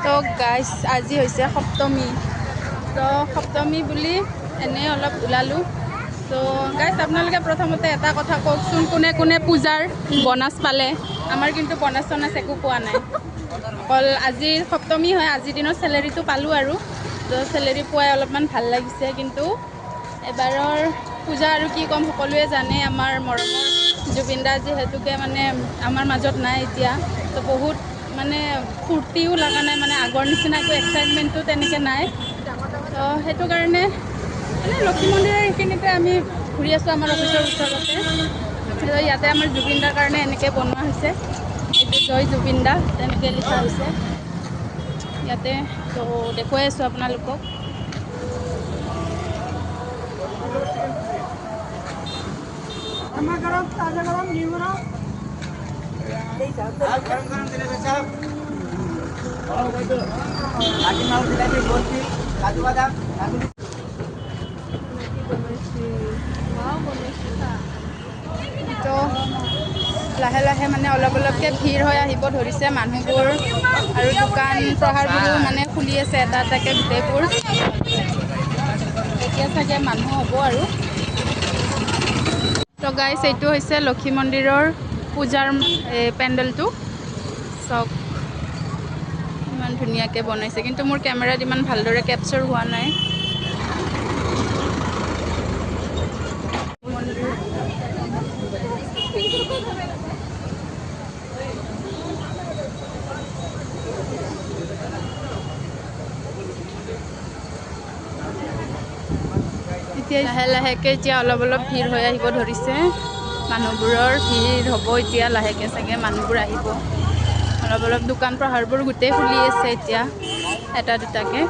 তো গাইজ আজি হৈছে সপ্তমী তো সপ্তমী বুলি এনেই অলপ ওলালোঁ তো গাইজ আপোনালোকে প্ৰথমতে এটা কথা কওকচোন কোনে কোনে পূজাৰ বনাছ পালে আমাৰ কিন্তু বনাছ চনাছ একো পোৱা নাই অকল আজি সপ্তমী হয় আজিৰ দিনত চেলেৰিটো পালোঁ আৰু তো চেলেৰি পোৱাই অলপমান ভাল লাগিছে কিন্তু এবাৰৰ পূজা আৰু কি ক'ম সকলোৱে জানে আমাৰ মৰমৰ জুবিন দা যিহেতুকে মানে আমাৰ মাজত নাই এতিয়া তো বহুত মানে ফূৰ্তিও লগা নাই মানে আগৰ নিচিনা একো এক্সাইটমেণ্টটো তেনেকৈ নাই তো সেইটো কাৰণে মানে লক্ষী মন্দিৰৰ এইখিনিতে আমি ঘূৰি আছোঁ আমাৰ অফিচৰ ওচৰতে তো ইয়াতে আমাৰ জুবিন দাৰ কাৰণে এনেকৈ বনোৱা হৈছে এইটো জয় জুবিন দা তেনেকৈ লিখা হৈছে ইয়াতে তো দেখুৱাই আছোঁ আপোনালোকক गरम ताजा गरम न्यू गरम गरम गरम दिले साहब आगे माल दिलाते बोलती काजू बादाम তো লাহে লাহে মানে অলপ অলপকৈ ভিৰ হৈ আহিব ধৰিছে মানুহবোৰ আৰু দোকান প্ৰহাৰবোৰো মানে খুলি আছে এটা এটাকৈ গোটেইবোৰ এতিয়া চাগে মানুহ হ'ব আৰু তো গাইজ এইটো হৈছে লক্ষী মন্দিৰৰ পূজাৰ পেণ্ডেলটো চাওক ইমান ধুনীয়াকৈ বনাইছে কিন্তু মোৰ কেমেৰাত ইমান ভালদৰে কেপচাৰ হোৱা নাই এতিয়া লাহে লাহেকৈ এতিয়া অলপ অলপ ভিৰ হৈ আহিব ধৰিছে মানুহবোৰৰ ভিৰ হ'ব এতিয়া লাহেকৈ চাগে মানুহবোৰ আহিব অলপ অলপ দোকান প্ৰহাৰবোৰ গোটেই খুলি আছে এতিয়া এটা দুটাকৈ